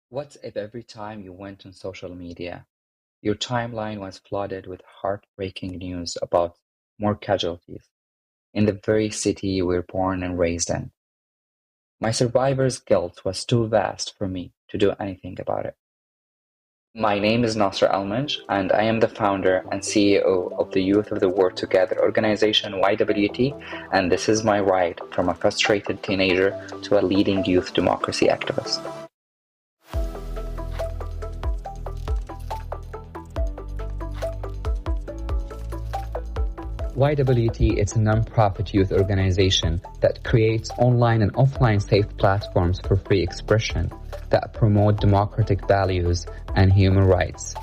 What if every time you went on social media, your timeline was flooded with heartbreaking news about more casualties in the very city you were born and raised in? My survivor's guilt was too vast for me to do anything about it. My name is Nasser Almanj, and I am the founder and CEO of the Youth of the World Together organization YWT, and this is my ride from a frustrated teenager to a leading youth democracy activist. YWT is a non-profit youth organization that creates online and offline safe platforms for free expression that promote democratic values and human rights.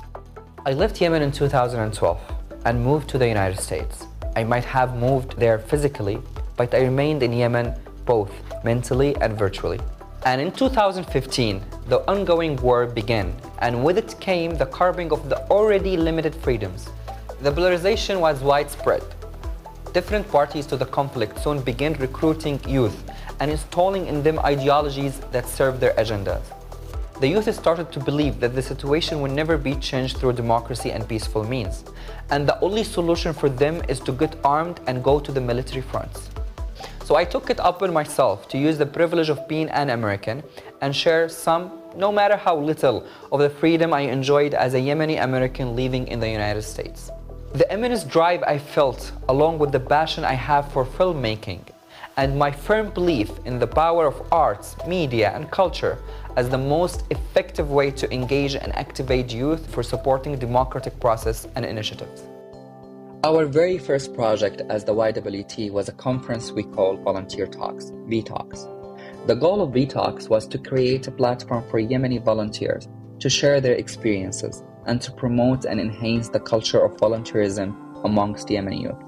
I left Yemen in 2012 and moved to the United States. I might have moved there physically, but I remained in Yemen both mentally and virtually. And in 2015, the ongoing war began, and with it came the curbing of the already limited freedoms. The polarization was widespread. Different parties to the conflict soon began recruiting youth and installing in them ideologies that serve their agendas. The youth started to believe that the situation will never be changed through democracy and peaceful means, and the only solution for them is to get armed and go to the military fronts. So I took it upon myself to use the privilege of being an American and share some, no matter how little, of the freedom I enjoyed as a Yemeni American living in the United States. The immense drive I felt, along with the passion I have for filmmaking, and my firm belief in the power of arts, media, and culture as the most effective way to engage and activate youth for supporting democratic process and initiatives. Our very first project as the YWT was a conference we called Volunteer Talks, V-Talks. The goal of V-Talks was to create a platform for Yemeni volunteers to share their experiences and to promote and enhance the culture of volunteerism amongst Yemeni youth.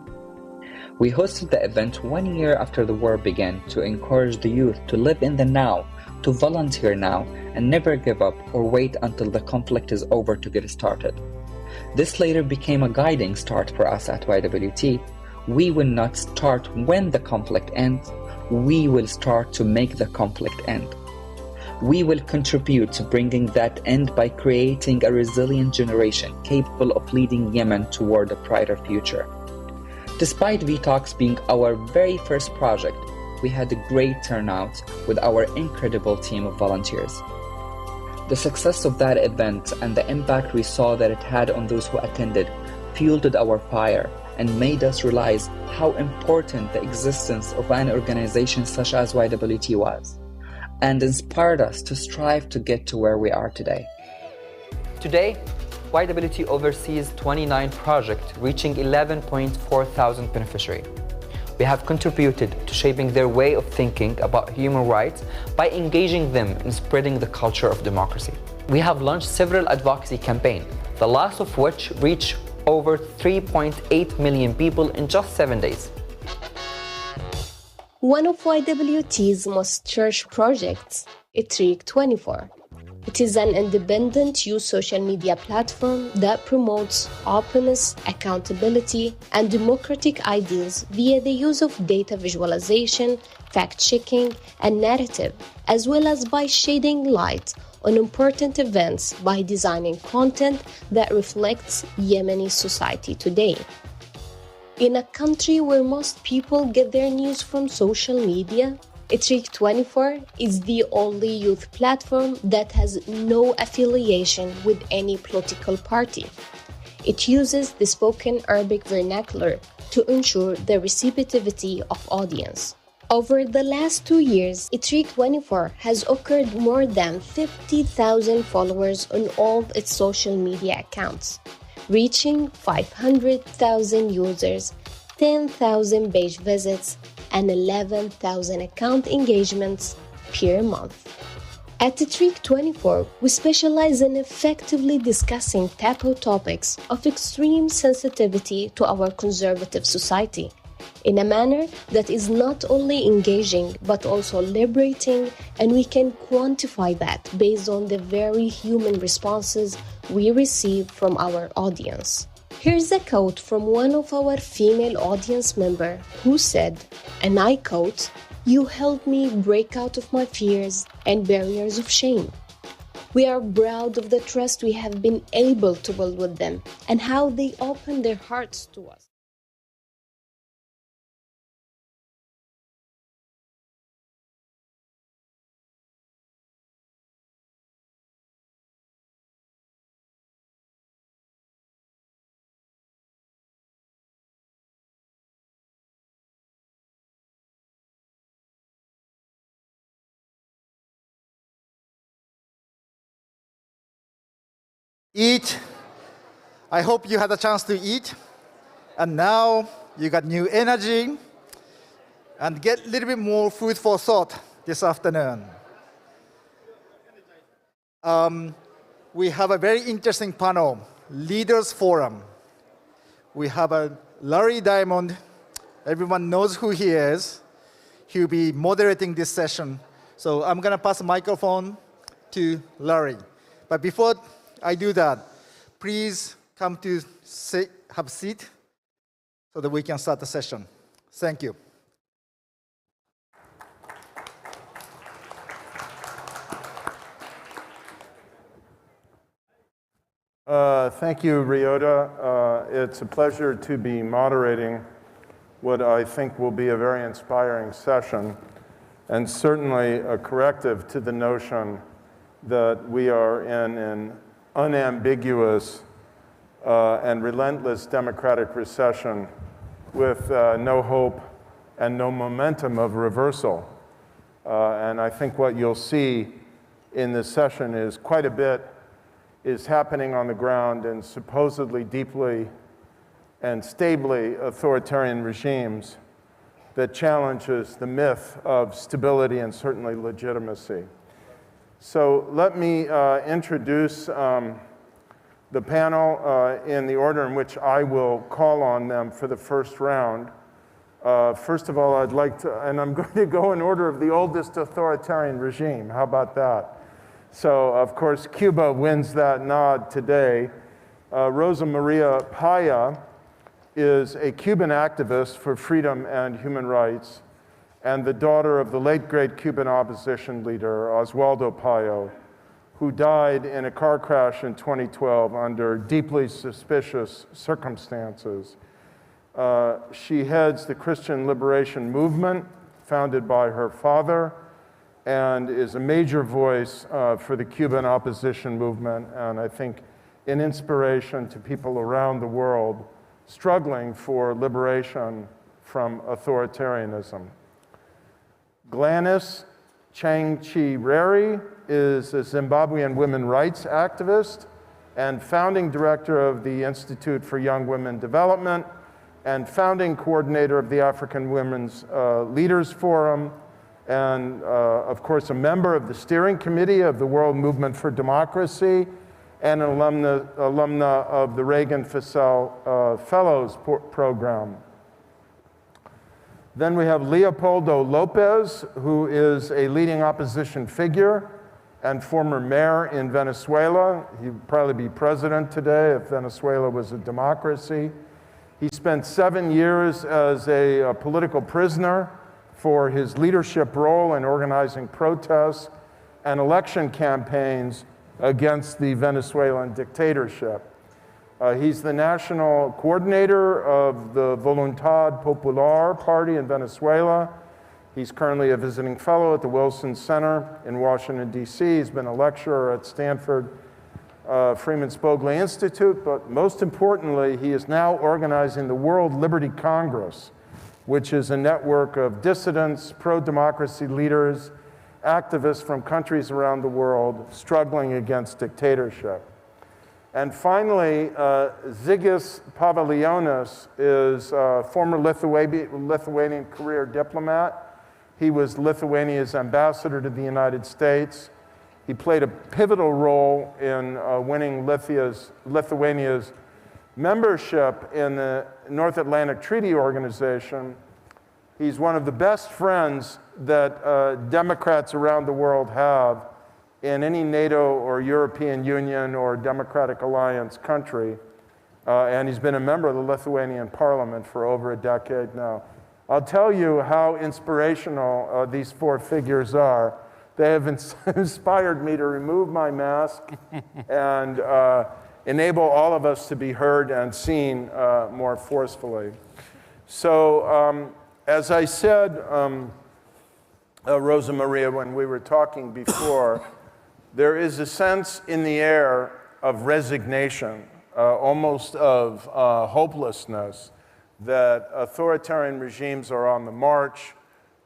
We hosted the event 1 year after the war began to encourage the youth to live in the now, to volunteer now, and never give up or wait until the conflict is over to get started. This later became a guiding start for us at YWT. We will not start when the conflict ends, we will start to make the conflict end. We will contribute to bringing that end by creating a resilient generation capable of leading Yemen toward a brighter future. Despite V-Talks being our very first project, we had a great turnout with our incredible team of volunteers. The success of that event and the impact we saw that it had on those who attended fueled our fire and made us realize how important the existence of an organization such as YWT was, and inspired us to strive to get to where we are today. Today, YWT oversees 29 projects reaching 11.4 thousand beneficiaries. We have contributed to shaping their way of thinking about human rights by engaging them in spreading the culture of democracy. We have launched several advocacy campaigns, the last of which reached over 3.8 million people in just 7 days. One of YWT's most cherished projects is Triq 24. It is an independent youth social media platform that promotes openness, accountability, and democratic ideals via the use of data visualization, fact-checking, and narrative, as well as by shedding light on important events by designing content that reflects Yemeni society today. In a country where most people get their news from social media, Triq 24 is the only youth platform that has no affiliation with any political party. It uses the spoken Arabic vernacular to ensure the receptivity of audience. Over the last 2 years, Triq 24 has occurred more than 50,000 followers on all its social media accounts, reaching 500,000 users, 10,000 page visits, and 11,000 account engagements per month. At Triq 24, we specialize in effectively discussing taboo topics of extreme sensitivity to our conservative society in a manner that is not only engaging but also liberating, and we can quantify that based on the very human responses we receive from our audience. Here's a quote from one of our female audience members who said, and I quote, "You helped me break out of my fears and barriers of shame." We are proud of the trust we have been able to build with them and how they open their hearts to us. Eat. I hope you had a chance to eat. And now you got new energy and get a little bit more food for thought this afternoon. We have a very interesting panel, Leaders Forum. We have a Larry Diamond. Everyone knows who he is. He'll be moderating this session. So I'm going to pass the microphone to Larry. But before I do that, please come to have a seat so that we can start the session. Thank you. Thank you, Ryota. It's a pleasure to be moderating what I think will be a very inspiring session, and certainly a corrective to the notion that we are in an unambiguous and relentless democratic recession with no hope and no momentum of reversal. And I think what you'll see in this session is quite a bit is happening on the ground in supposedly deeply and stably authoritarian regimes that challenges the myth of stability and certainly legitimacy. So let me introduce the panel in the order in which I will call on them for the first round. First of all, I'd like to, and I'm going to go in order of the oldest authoritarian regime. How about that? So, of course, Cuba wins that nod today. Rosa Maria Paya is a Cuban activist for freedom and human rights and the daughter of the late great Cuban opposition leader, Oswaldo Paya, who died in a car crash in 2012 under deeply suspicious circumstances. She heads the Christian Liberation Movement, founded by her father, and is a major voice for the Cuban opposition movement, and I think an inspiration to people around the world struggling for liberation from authoritarianism. Gladys Changchireri is a Zimbabwean women rights activist and founding director of the Institute for Young Women Development and founding coordinator of the African Women's Leaders Forum, and of course a member of the steering committee of the World Movement for Democracy and an alumna of the Reagan Fissell Fellows Program. Then we have Leopoldo Lopez, who is a leading opposition figure and former mayor in Venezuela. He'd probably be president today if Venezuela was a democracy. He spent 7 years as a political prisoner for his leadership role in organizing protests and election campaigns against the Venezuelan dictatorship. He's the national coordinator of the Voluntad Popular Party in Venezuela. He's currently a visiting fellow at the Wilson Center in Washington, D.C. He's been a lecturer at Stanford Freeman Spogli Institute, but most importantly, he is now organizing the World Liberty Congress, which is a network of dissidents, pro-democracy leaders, activists from countries around the world struggling against dictatorship. And finally, Zigis Pavilionis is a former Lithuanian career diplomat. He was Lithuania's ambassador to the United States. He played a pivotal role in winning Lithuania's membership in the North Atlantic Treaty Organization. He's one of the best friends that Democrats around the world have in any NATO or European Union or Democratic Alliance country. And he's been a member of the Lithuanian parliament for over a decade now. I'll tell you how inspirational these four figures are They have inspired me to remove my mask and enable all of us to be heard and seen more forcefully. So, as I said, Rosa Maria, when we were talking before, there is a sense in the air of resignation, almost of hopelessness, that authoritarian regimes are on the march.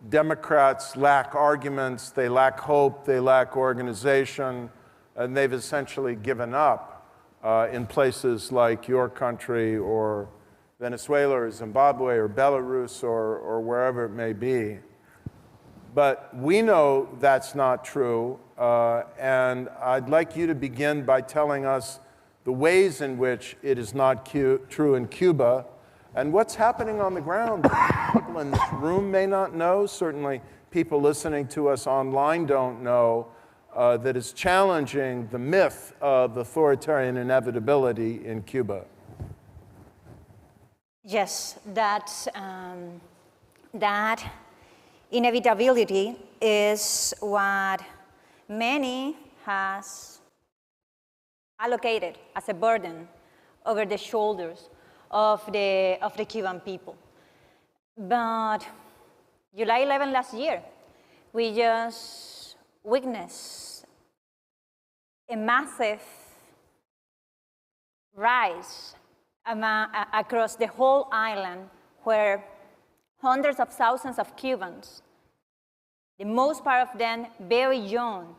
Democrats lack arguments, they lack hope, they lack organization, and they've essentially given up in places like your country or Venezuela or Zimbabwe or Belarus or wherever it may be. But we know that's not true, and I'd like you to begin by telling us the ways in which it is not true in Cuba, and what's happening on the ground. People in this room may not know, certainly people listening to us online don't know, that is challenging the myth of authoritarian inevitability in Cuba. Yes, that inevitability is what many has allocated as a burden over the shoulders of the Cuban people. But July 11 last year, we just witnessed a massive rise across the whole island, where hundreds of thousands of Cubans, the most part of them very young,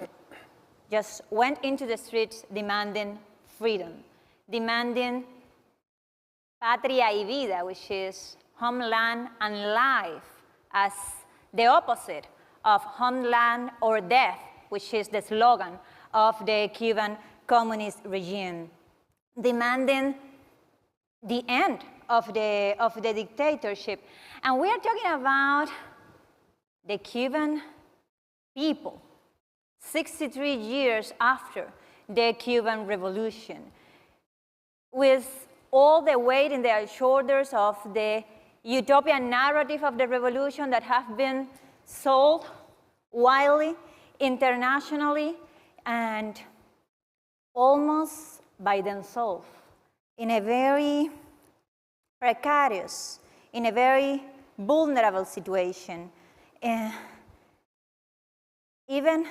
just went into the streets demanding freedom, demanding patria y vida, which is homeland and life, as the opposite of homeland or death, which is the slogan of the Cuban communist regime, demanding the end of the dictatorship. And we are talking about the Cuban people 63 years after the Cuban Revolution, with all the weight in their shoulders of the utopian narrative of the revolution that have been sold widely, internationally, and almost by themselves, in a very precarious, in a very vulnerable situation. Even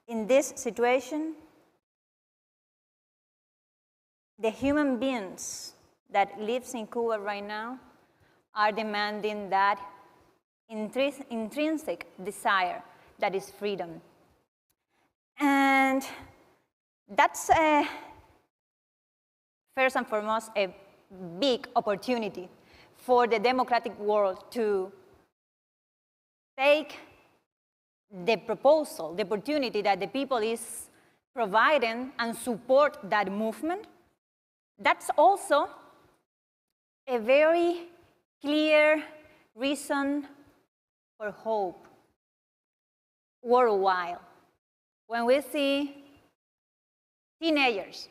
in this situation, the human beings that lives in Cuba right now are demanding that intrinsic desire that is freedom. And that's first and foremost a big opportunity for the democratic world to take the proposal, the opportunity that the people is providing and support that movement. That's also a very clear reason for hope worldwide. When we see teenagers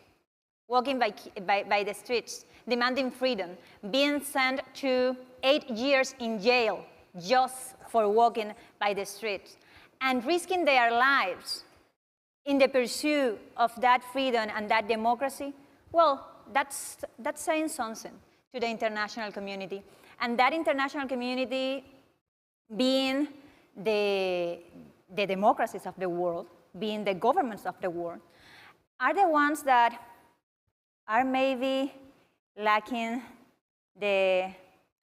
walking by the streets, demanding freedom, being sent to 8 years in jail just for walking by the streets, and risking their lives in the pursuit of that freedom and that democracy, well, that's saying something to the international community. And that international community, being the democracies of the world, being the governments of the world, are the ones that are maybe lacking the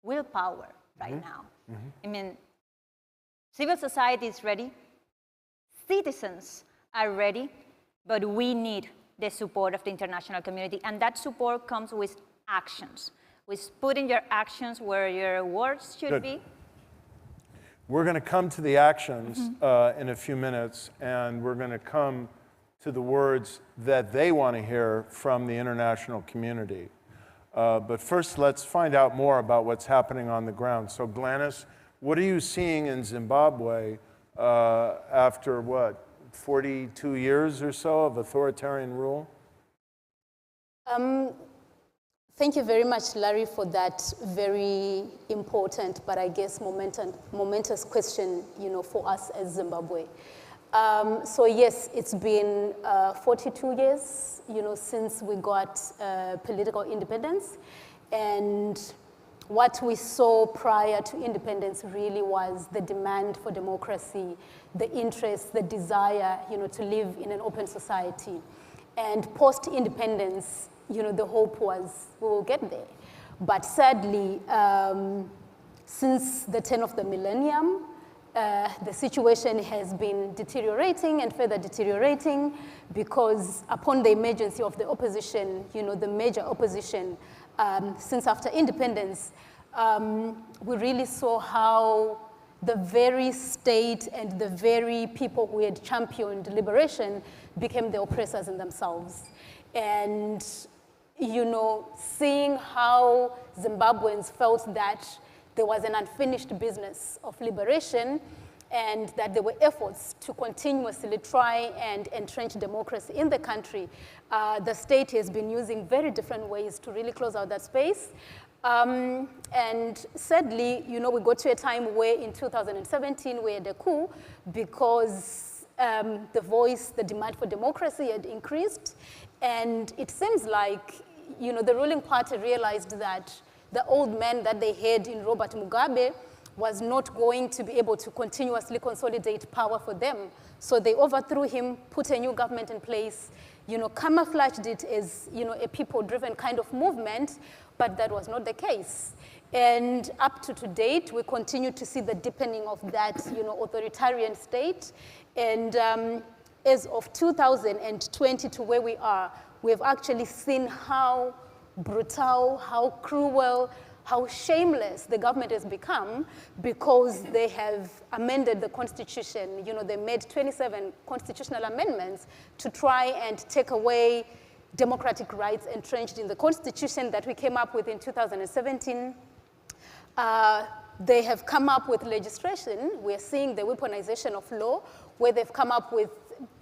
willpower right now. I mean, civil society is ready, citizens are ready, but we need the support of the international community, and that support comes with actions, with putting your actions where your words should be. We're going to come to the actions in a few minutes, and we're going to come to the words that they want to hear from the international community. But first, let's find out more about what's happening on the ground. So, Gladys, what are you seeing in Zimbabwe after, what, 42 years or so of authoritarian rule? Thank you very much, Larry, for that very important, but I guess momentous question, for us as Zimbabwe. So yes, it's been 42 years, since we got political independence. And what we saw prior to independence really was the demand for democracy, the interest, the desire, to live in an open society. And post-independence, the hope was we will get there. But sadly, since the turn of the millennium, the situation has been deteriorating and further deteriorating because upon the emergence of the opposition, the major opposition, since after independence, we really saw how the very state and the very people who had championed liberation became the oppressors in themselves. And, seeing how Zimbabweans felt that there was an unfinished business of liberation and that there were efforts to continuously try and entrench democracy in the country, the state has been using very different ways to really close out that space. And sadly, we got to a time where in 2017 we had a coup because the demand for democracy had increased. And it seems like, the ruling party realized that the old man that they had in Robert Mugabe was not going to be able to continuously consolidate power for them. So they overthrew him, put a new government in place, camouflaged it as, a people-driven kind of movement, but that was not the case. And up to date, we continue to see the deepening of that, authoritarian state. And as of 2020 to where we are, we've actually seen how brutal, how cruel, how shameless the government has become because they have amended the Constitution. They made 27 constitutional amendments to try and take away democratic rights entrenched in the Constitution that we came up with in 2017. They have come up with legislation. We're seeing the weaponization of law, where they've come up with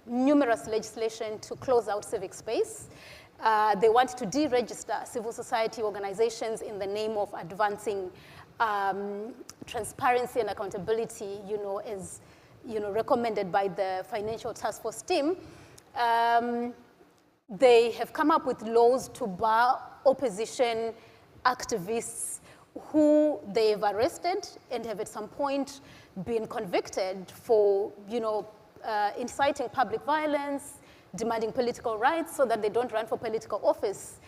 numerous legislation to close out civic space. They want to deregister civil society organizations in the name of advancing transparency and accountability, as recommended by the Financial Task Force team. They have come up with laws to bar opposition activists who they've arrested and have at some point been convicted for, inciting public violence, demanding political rights so that they don't run for political office.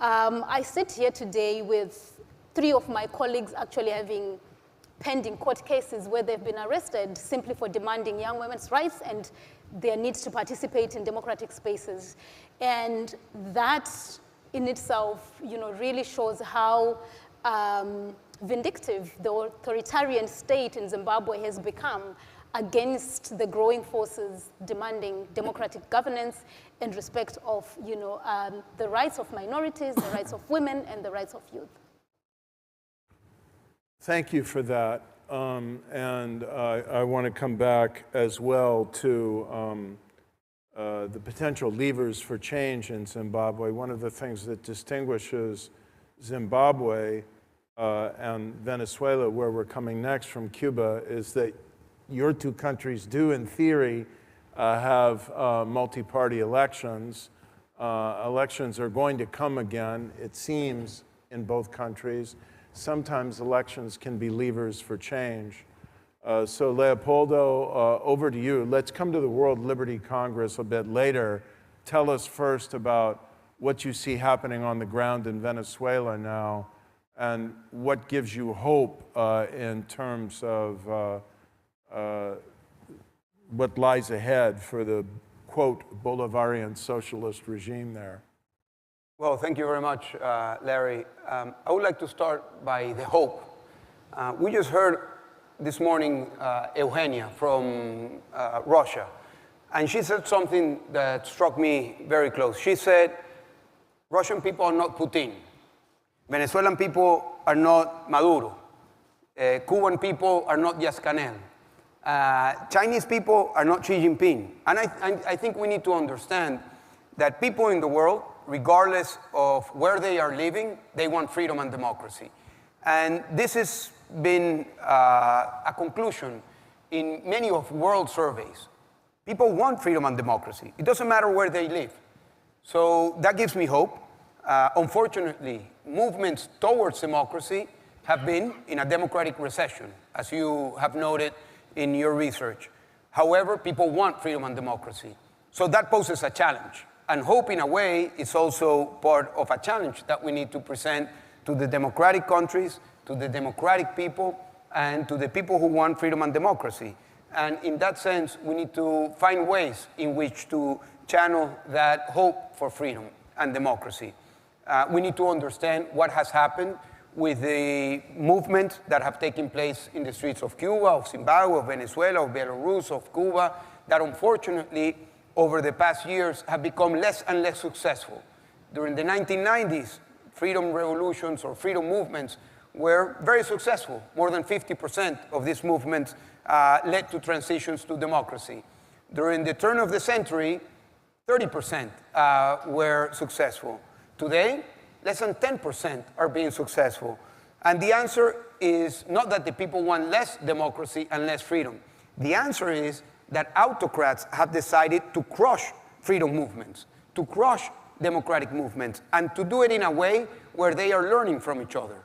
I sit here today with 3 of my colleagues actually having pending court cases where they've been arrested simply for demanding young women's rights and their needs to participate in democratic spaces. And that in itself, really shows how vindictive the authoritarian state in Zimbabwe has become against the growing forces demanding democratic governance and respect of, the rights of minorities, the rights of women, and the rights of youth. Thank you for that. And I want to come back as well to the potential levers for change in Zimbabwe. One of the things that distinguishes Zimbabwe and Venezuela, where we're coming next from Cuba, is that your 2 countries do, in theory, have multi-party elections. Elections are going to come again, it seems, in both countries. Sometimes elections can be levers for change. So Leopoldo, over to you. Let's come to the World Liberty Congress a bit later. Tell us first about what you see happening on the ground in Venezuela now, and what gives you hope in terms of what lies ahead for the, quote, Bolivarian socialist regime there. Well, thank you very much, Larry. I would like to start by the hope. We just heard this morning Eugenia from Russia, and she said something that struck me very close. She said, Russian people are not Putin. Venezuelan people are not Maduro. Cuban people are not Díaz-Canel. Chinese people are not Xi Jinping. And I think we need to understand that people in the world, regardless of where they are living, they want freedom and democracy. And this has been a conclusion in many of world surveys. People want freedom and democracy. It doesn't matter where they live. So that gives me hope. Unfortunately, movements towards democracy have been in a democratic recession, as you have noted in your research. However, people want freedom and democracy. So that poses a challenge. And hope, in a way, is also part of a challenge that we need to present to the democratic countries, to the democratic people, and to the people who want freedom and democracy. And in that sense, we need to find ways in which to channel that hope for freedom and democracy. We need to understand what has happened with the movements that have taken place in the streets of Cuba, of Zimbabwe, of Venezuela, of Belarus, of Cuba, that unfortunately, over the past years, have become less and less successful. During the 1990s, freedom revolutions or freedom movements were very successful. More than 50% of these movements led to transitions to democracy. During the turn of the century, 30% were successful. Today, less than 10% are being successful. And the answer is not that the people want less democracy and less freedom. The answer is that autocrats have decided to crush freedom movements, to crush democratic movements, and to do it in a way where they are learning from each other.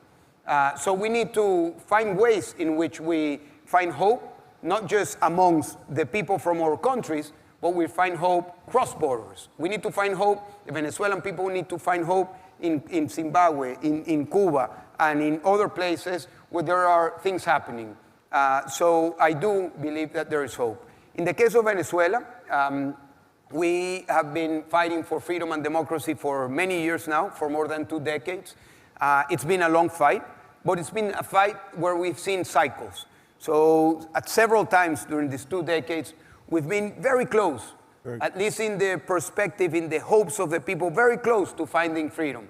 So we need to find ways in which we find hope, not just amongst the people from our countries, but we find hope cross borders. We need to find hope. The Venezuelan people need to find hope in Zimbabwe, in Cuba, and in other places where there are things happening. So I do believe that there is hope. In the case of Venezuela, we have been fighting for freedom and democracy for many years now, for more than 2 decades. It's been a long fight, but it's been a fight where we've seen cycles. So at several times during these 2 decades, we've been very close, at least in the perspective, in the hopes of the people, very close to finding freedom.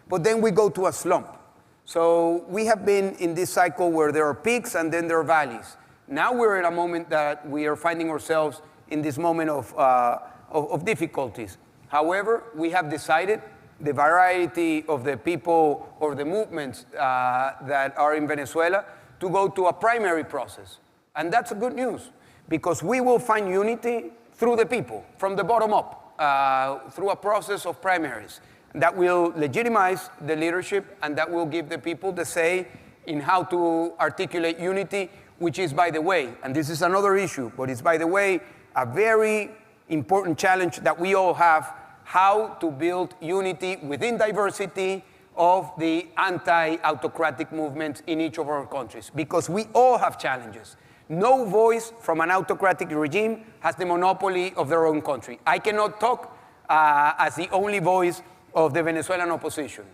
But then we go to a slump. So we have been in this cycle where there are peaks and then there are valleys. Now we're in a moment that we are finding ourselves in this moment of difficulties. However, we have decided, the variety of the people or the movements that are in Venezuela, to go to a primary process. And that's a good news, because we will find unity through the people, from the bottom up, through a process of primaries. That will legitimize the leadership, and that will give the people the say in how to articulate unity, which is, by the way, and this is another issue, but it's, by the way, a very important challenge that we all have, how to build unity within diversity of the anti-autocratic movements in each of our countries, because we all have challenges. No voice from an autocratic regime has the monopoly of their own country. I cannot talk as the only voice of the Venezuelan opposition,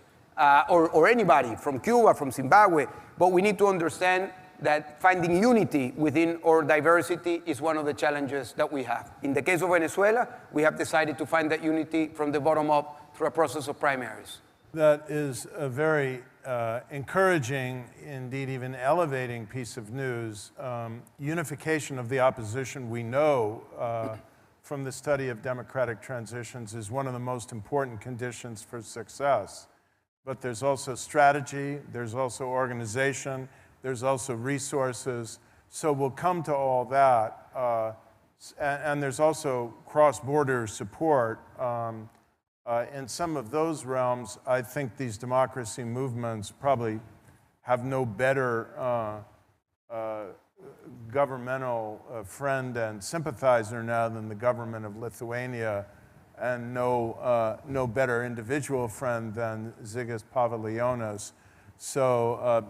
or anybody from Cuba, from Zimbabwe, but we need to understand that finding unity within our diversity is one of the challenges that we have. In the case of Venezuela, we have decided to find that unity from the bottom up through a process of primaries. That is a very encouraging, indeed even elevating piece of news. Unification of the opposition, we know from the study of democratic transitions, is one of the most important conditions for success. But there's also strategy, there's also organization, there's also resources. So we'll come to all that. And there's also cross-border support. In some of those realms, I think these democracy movements probably have no better governmental friend and sympathizer now than the government of Lithuania, and no better individual friend than Zigis Paviljonis. So,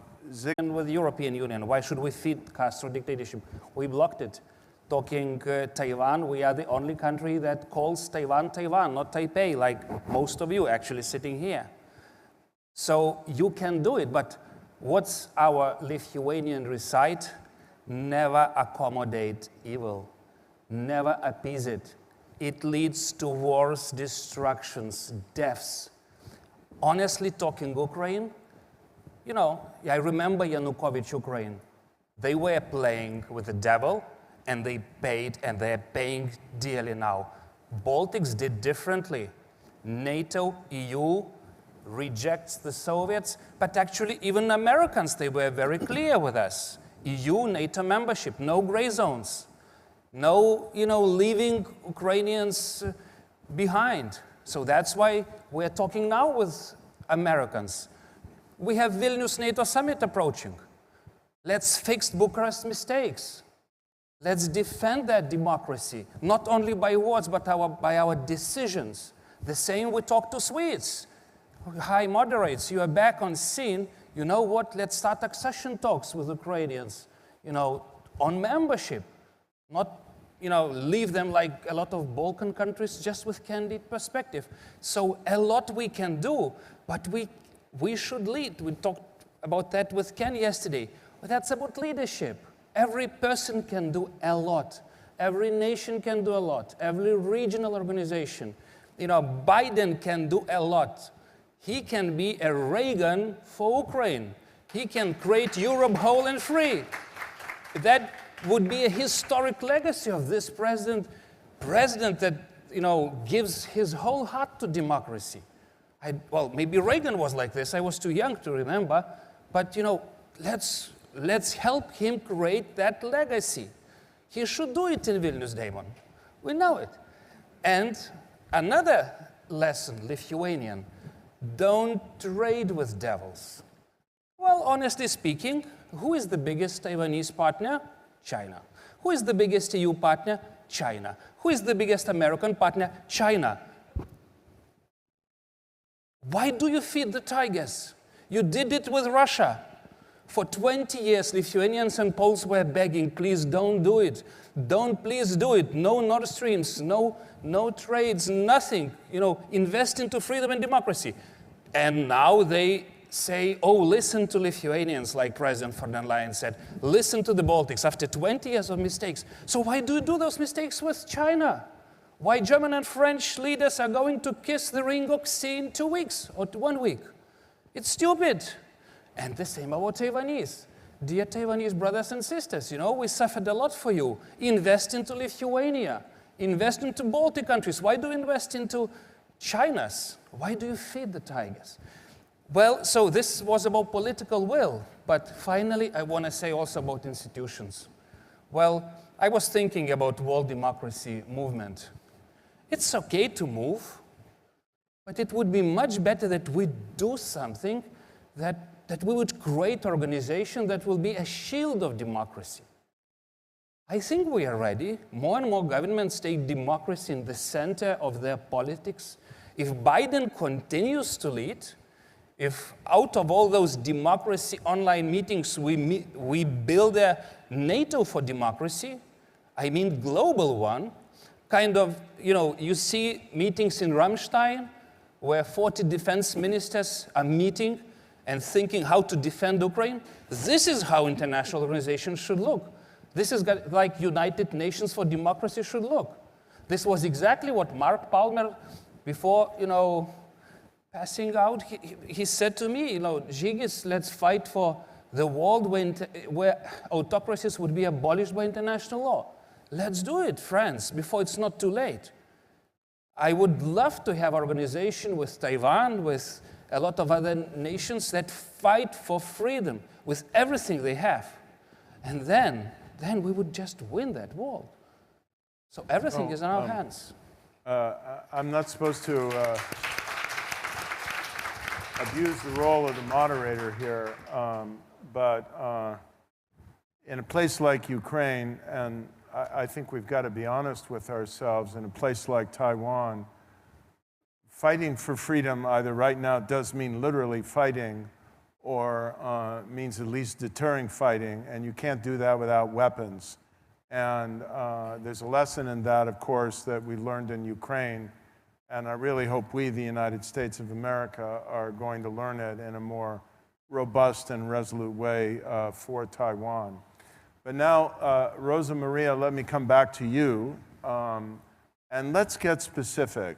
And with the European Union, why should we feed Castro dictatorship? We blocked it. Talking Taiwan, we are the only country that calls Taiwan, Taiwan, not Taipei, like most of you actually sitting here. So you can do it, but what's our Lithuanian recite? Never accommodate evil, never appease it. It leads to wars, destructions, deaths. Honestly, talking Ukraine, you know, I remember Yanukovych, Ukraine. They were playing with the devil, and they paid, and they're paying dearly now. Baltics did differently. NATO, EU rejects the Soviets, but actually even Americans, they were very clear with us. EU, NATO membership, no gray zones. no, leaving Ukrainians behind. So that's why we're talking now with Americans. We have Vilnius NATO summit approaching. Let's fix Bucharest mistakes. Let's defend that democracy, not only by words, but by our decisions. The same we talk to Swedes. High moderates, you are back on scene. You know what? Let's start accession talks with Ukrainians, on membership. Not, leave them like a lot of Balkan countries just with candid perspective. So a lot we can do, but we should lead. We talked about that with Ken yesterday. But that's about leadership. Every person can do a lot. Every nation can do a lot. Every regional organization. Biden can do a lot. He can be a Reagan for Ukraine. He can create Europe whole and free. That would be a historic legacy of this president that, gives his whole heart to democracy. Well, maybe Reagan was like this. I was too young to remember. But, let's help him create that legacy. He should do it in Vilnius, Damon. We know it. And another lesson, Lithuanian, don't trade with devils. Well, honestly speaking, who is the biggest Taiwanese partner? China. Who is the biggest EU partner? China. Who is the biggest American partner? China. Why do you feed the tigers? You did it with Russia. For 20 years, Lithuanians and Poles were begging, please don't do it. Please do it. No Nord Streams, no trades, nothing. Invest into freedom and democracy. And now they say, oh, listen to Lithuanians, like President von der Leyen said. Listen to the Baltics after 20 years of mistakes. So why do you do those mistakes with China? Why German and French leaders are going to kiss the ring of sea in 2 weeks or 1 week? It's stupid. And the same about Taiwanese. Dear Taiwanese brothers and sisters, we suffered a lot for you. Invest into Lithuania. Invest into Baltic countries. Why do you invest into China's? Why do you feed the tigers? Well, so this was about political will. But finally, I want to say also about institutions. Well, I was thinking about world democracy movement. It's okay to move, but it would be much better that we do something that we would create an organization that will be a shield of democracy. I think we are ready. More and more governments take democracy in the center of their politics. If Biden continues to lead, if out of all those democracy online meetings we build a NATO for democracy, I mean global one, kind of, you see meetings in Ramstein where 40 defense ministers are meeting and thinking how to defend Ukraine. This is how international organizations should look. This is like United Nations for Democracy should look. This was exactly what Mark Palmer, before, passing out, he said to me, Zhigis, let's fight for the world where autocracies would be abolished by international law. Let's do it, friends, before it's not too late. I would love to have an organization with Taiwan, with a lot of other nations that fight for freedom with everything they have. And then we would just win that war. So everything is in our hands. I'm not supposed to abuse the role of the moderator here, but in a place like Ukraine, and I think we've got to be honest with ourselves, in a place like Taiwan, fighting for freedom either right now does mean literally fighting or means at least deterring fighting, and you can't do that without weapons. And there's a lesson in that, of course, that we learned in Ukraine, and I really hope we, the United States of America, are going to learn it in a more robust and resolute way for Taiwan. But now, Rosa Maria, let me come back to you, and let's get specific.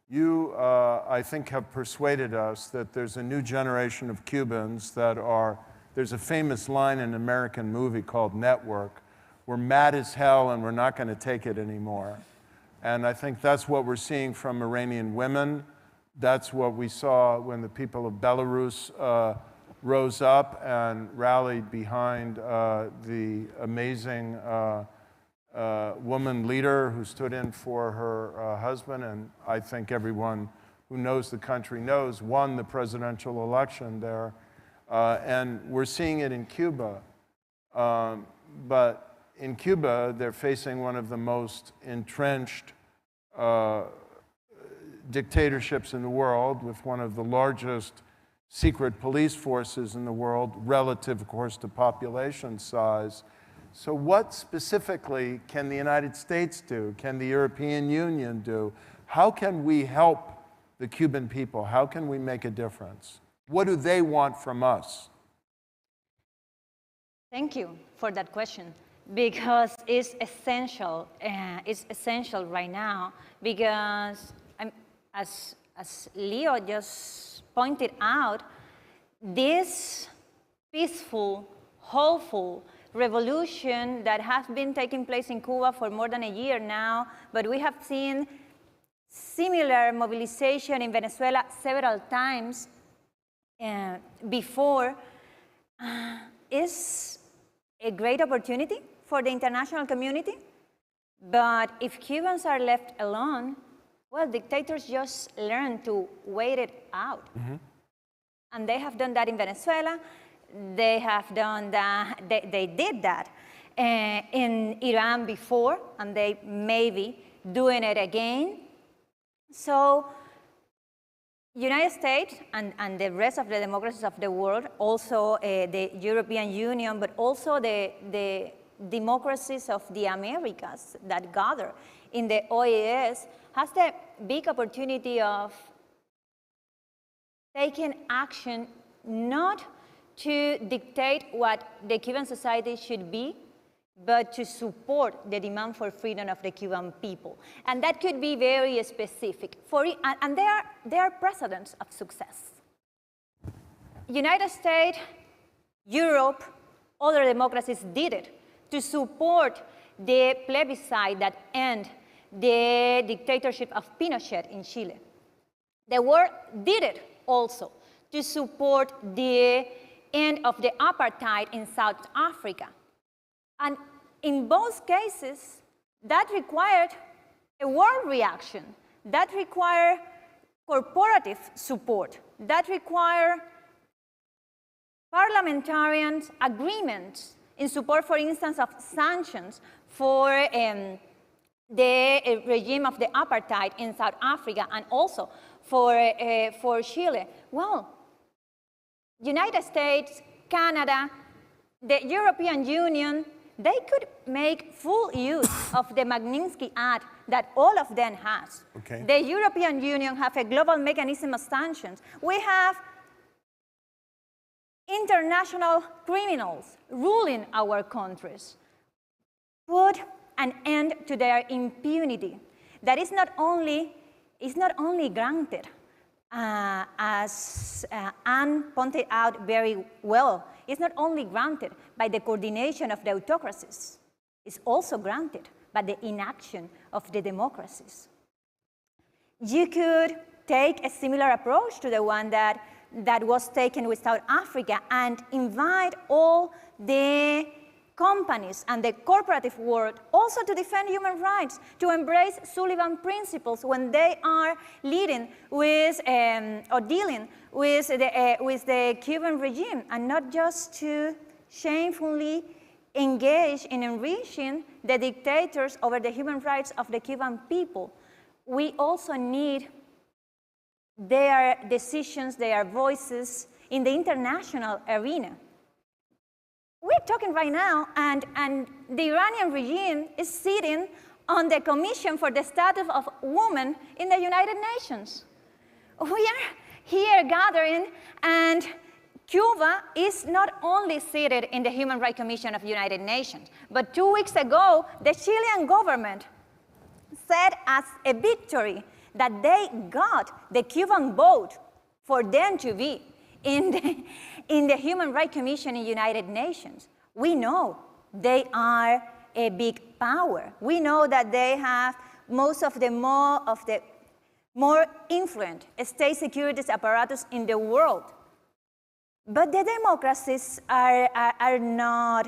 You, I think, have persuaded us that there's a new generation of Cubans that are, there's a famous line in an American movie called Network, we're mad as hell and we're not going to take it anymore. And I think that's what we're seeing from Iranian women. That's what we saw when the people of Belarus rose up and rallied behind the amazing woman leader who stood in for her husband, and I think everyone who knows the country knows, won the presidential election there. And we're seeing it in Cuba. But in Cuba, they're facing one of the most entrenched dictatorships in the world, with one of the largest secret police forces in the world, relative, of course, to population size. So what specifically can the United States do? Can the European Union do? How can we help the Cuban people? How can we make a difference? What do they want from us? Thank you for that question, because it's essential. It's essential right now, because as Leo just pointed out, this peaceful, hopeful revolution that has been taking place in Cuba for more than a year now, but we have seen similar mobilization in Venezuela several times before, is a great opportunity for the international community. But if Cubans are left alone, well, dictators just learn to wait it out. Mm-hmm. And they have done that in Venezuela. They have done that, they did that in Iran before, and they may be doing it again. So United States and the rest of the democracies of the world, also the European Union, but also the democracies of the Americas that gather in the OAS, has the big opportunity of taking action, not to dictate what the Cuban society should be, but to support the demand for freedom of the Cuban people. And that could be very specific. And there are precedents of success. United States, Europe, other democracies did it to support the plebiscite that ended the dictatorship of Pinochet in Chile. The world did it also to support the end of the apartheid in South Africa. And in both cases, that required a world reaction, that required corporative support, that required parliamentarian agreements in support, for instance, of sanctions for the regime of the apartheid in South Africa, and also for Chile. Well, United States, Canada, the European Union, they could make full use of the Magnitsky Act that all of them has. Okay. The European Union have a global mechanism of sanctions. We have international criminals ruling our countries. Put an end to their impunity. That is not only granted, as Anne pointed out very well, it's not only granted by the coordination of the autocracies, it's also granted by the inaction of the democracies. You could take a similar approach to the one that was taken with South Africa and invite all the companies and the corporative world also to defend human rights, to embrace Sullivan principles when they are leading with or dealing with the Cuban regime, and not just to shamefully engage in enriching the dictators over the human rights of the Cuban people. We also need their decisions, their voices in the international arena. We're talking right now, and the Iranian regime is sitting on the Commission for the Status of Women in the United Nations. We are here gathering, and Cuba is not only seated in the Human Rights Commission of the United Nations, but 2 weeks ago, the Chilean government said as a victory that they got the Cuban vote for them to be in the Human Rights Commission in the United Nations. We know they are a big power. We know that they have most of the more influent state security apparatus in the world. But the democracies are not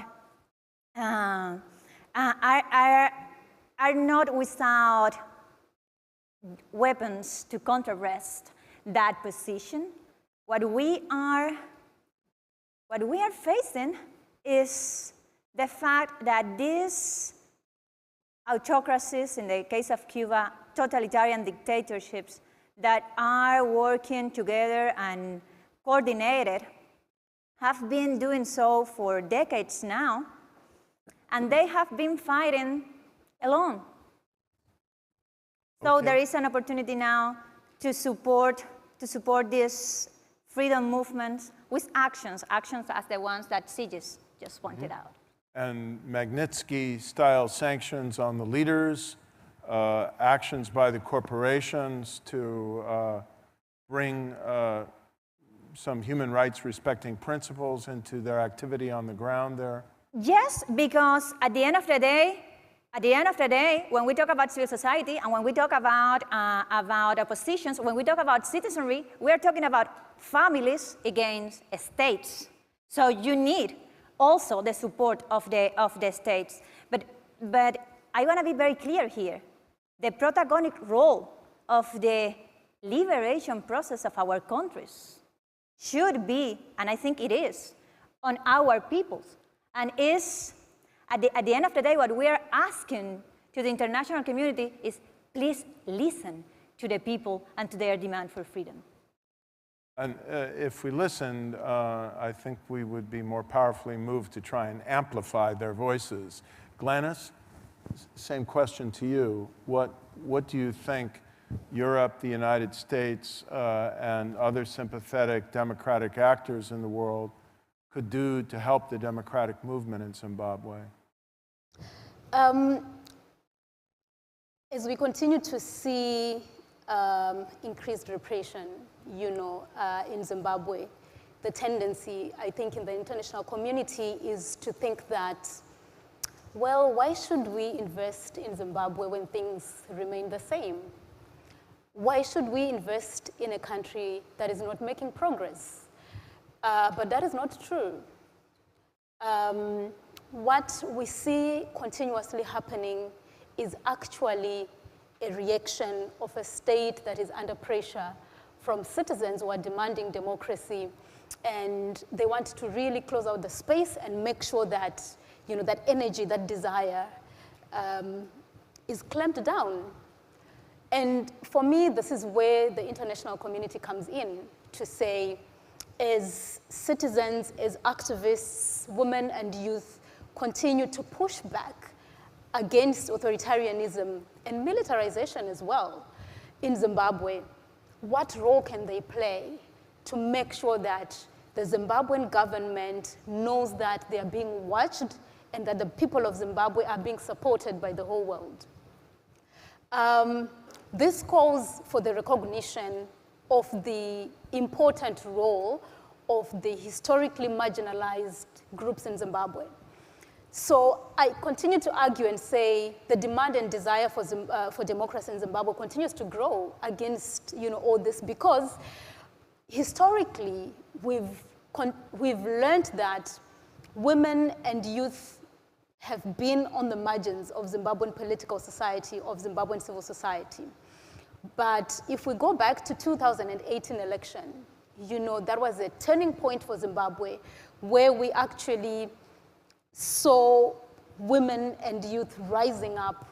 are not without weapons to contrast that position. What we are facing is the fact that these autocracies, in the case of Cuba, totalitarian dictatorships that are working together and coordinated, have been doing so for decades now, and they have been fighting alone. So there is an opportunity now to support this freedom movement with actions as the ones that Sigis just pointed out. And Magnitsky-style sanctions on the leaders, actions by the corporations to bring some human rights respecting principles into their activity on the ground there? Yes, because at the end of the day, when we talk about civil society and when we talk about oppositions, when we talk about citizenry, we are talking about families against states. So you need also the support of the states. But I want to be very clear here. The protagonic role of the liberation process of our countries should be, and I think it is, on our peoples. And is, at the end of the day, what we are asking to the international community is, please listen to the people and to their demand for freedom. And if we listened, I think we would be more powerfully moved to try and amplify their voices. Glenys, same question to you. What do you think Europe, the United States, and other sympathetic democratic actors in the world could do to help the democratic movement in Zimbabwe? As we continue to see increased repression, in Zimbabwe, the tendency, I think, in the international community is to think that, well, why should we invest in Zimbabwe when things remain the same? Why should we invest in a country that is not making progress? But that is not true. What we see continuously happening is actually a reaction of a state that is under pressure from citizens who are demanding democracy, and they want to really close out the space and make sure that, that energy, that desire is clamped down. And for me, this is where the international community comes in to say, as citizens, as activists, women and youth continue to push back against authoritarianism and militarization as well in Zimbabwe, what role can they play to make sure that the Zimbabwean government knows that they are being watched and that the people of Zimbabwe are being supported by the whole world? This calls for the recognition of the important role of the historically marginalized groups in Zimbabwe. So I continue to argue and say the demand and desire for democracy in Zimbabwe continues to grow against all this, because historically we've learned that women and youth have been on the margins of Zimbabwean political society, of Zimbabwean civil society. But if we go back to 2018 election, that was a turning point for Zimbabwe, where we actually saw women and youth rising up,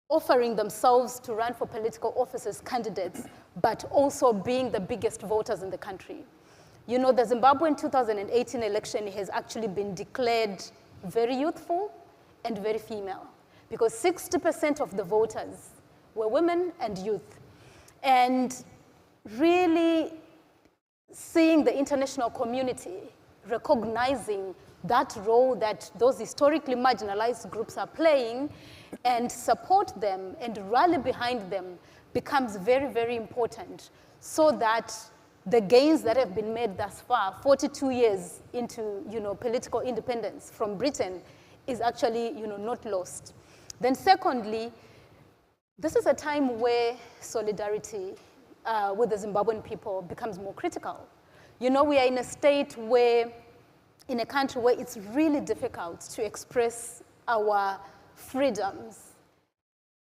offering themselves to run for political offices, candidates, but also being the biggest voters in the country. The Zimbabwean 2018 election has actually been declared very youthful and very female, because 60% of the voters were women and youth. And really seeing the international community recognizing that role that those historically marginalized groups are playing and support them and rally behind them becomes very, very important, so that the gains that have been made thus far, 42 years into political independence from Britain, is actually not lost. Then secondly, this is a time where solidarity with the Zimbabwean people becomes more critical. We are in a state where, in a country where it's really difficult to express our freedoms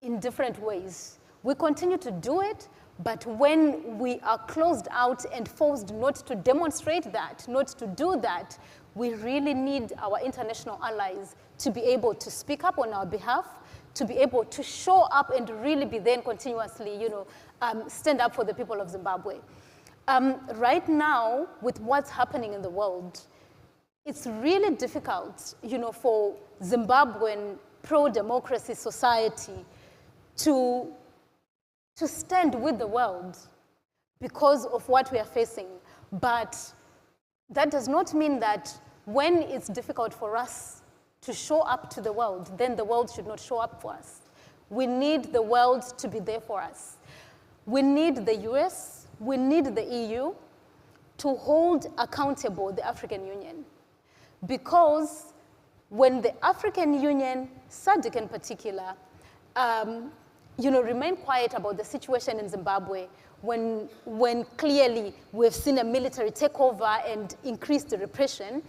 in different ways. We continue to do it, but when we are closed out and forced not to demonstrate that, not to do that, we really need our international allies to be able to speak up on our behalf, to be able to show up and really be there and continuously, stand up for the people of Zimbabwe. Right now, with what's happening in the world, it's really difficult, for Zimbabwean pro-democracy society to stand with the world because of what we are facing. But that does not mean that when it's difficult for us to show up to the world, then the world should not show up for us. We need the world to be there for us. We need the US, we need the EU to hold accountable the African Union. Because when the African Union, SADC in particular, remain quiet about the situation in Zimbabwe, when clearly we've seen a military takeover and increased repression,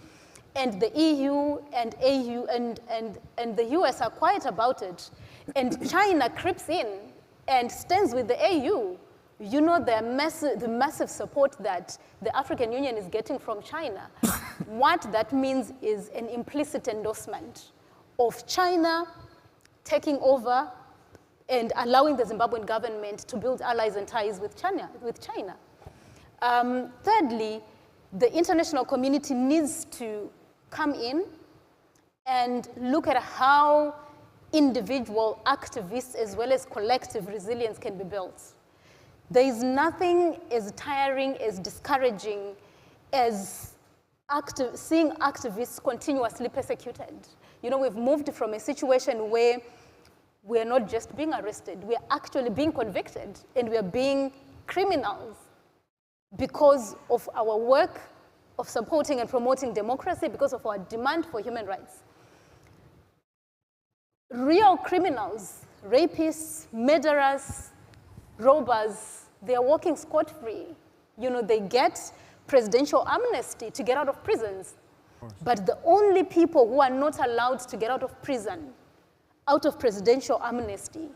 and the EU and AU and the US are quiet about it, and China creeps in and stands with the AU, the massive support that the African Union is getting from China. What that means is an implicit endorsement of China taking over and allowing the Zimbabwean government to build allies and ties with China. Thirdly, the international community needs to come in and look at how individual activists as well as collective resilience can be built. There is nothing as tiring, as discouraging as seeing activists continuously persecuted. We've moved from a situation where we're not just being arrested, we're actually being convicted, and we're being criminals because of our work of supporting and promoting democracy, because of our demand for human rights. Real criminals, rapists, murderers, robbers, they are walking scot-free. They get presidential amnesty to get out of prisons. But the only people who are not allowed to get out of prison, out of presidential amnesty,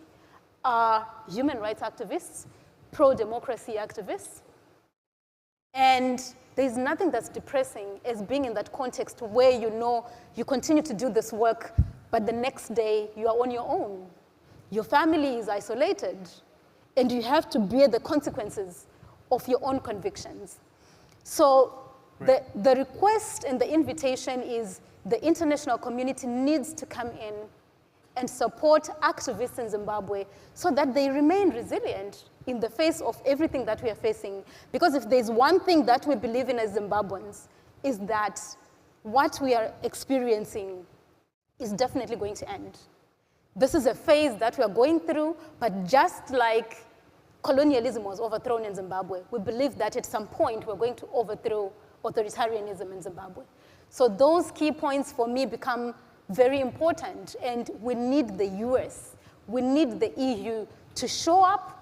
are human rights activists, pro-democracy activists. And there's nothing that's depressing as being in that context where you continue to do this work, but the next day you are on your own. Your family is isolated, and you have to bear the consequences of your own convictions. So the request and the invitation is the international community needs to come in and support activists in Zimbabwe so that they remain resilient in the face of everything that we are facing. Because if there's one thing that we believe in as Zimbabweans, is that what we are experiencing is definitely going to end. This is a phase that we are going through, but just like colonialism was overthrown in Zimbabwe, we believe that at some point we're going to overthrow authoritarianism in Zimbabwe. So those key points for me become very important, and we need the US, we need the EU to show up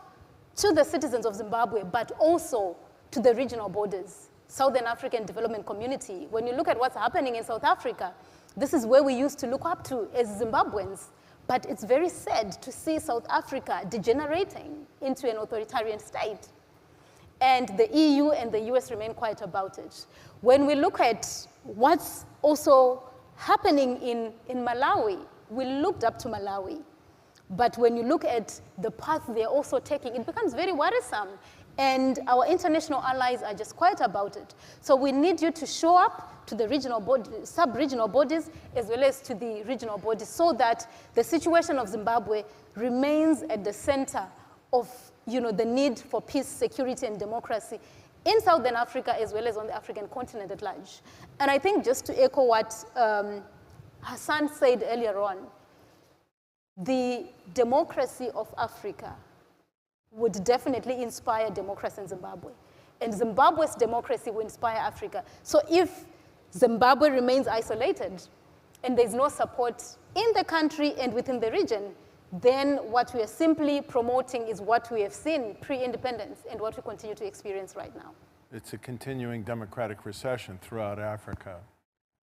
to the citizens of Zimbabwe, but also to the regional borders. Southern African Development Community, when you look at what's happening in South Africa, this is where we used to look up to as Zimbabweans. But it's very sad to see South Africa degenerating into an authoritarian state. And the EU and the US remain quiet about it. When we look at what's also happening in Malawi, we looked up to Malawi. But when you look at the path they're also taking, it becomes very worrisome. And our international allies are just quiet about it. So we need you to show up to the regional bodies, sub-regional bodies, as well as to the regional bodies, so that the situation of Zimbabwe remains at the center of the need for peace, security, and democracy in Southern Africa, as well as on the African continent at large. And I think just to echo what Hassan said earlier on, the democracy of Africa would definitely inspire democracy in Zimbabwe. And Zimbabwe's democracy will inspire Africa. So if Zimbabwe remains isolated and there's no support in the country and within the region, then what we are simply promoting is what we have seen pre-independence and what we continue to experience right now. It's a continuing democratic recession throughout Africa.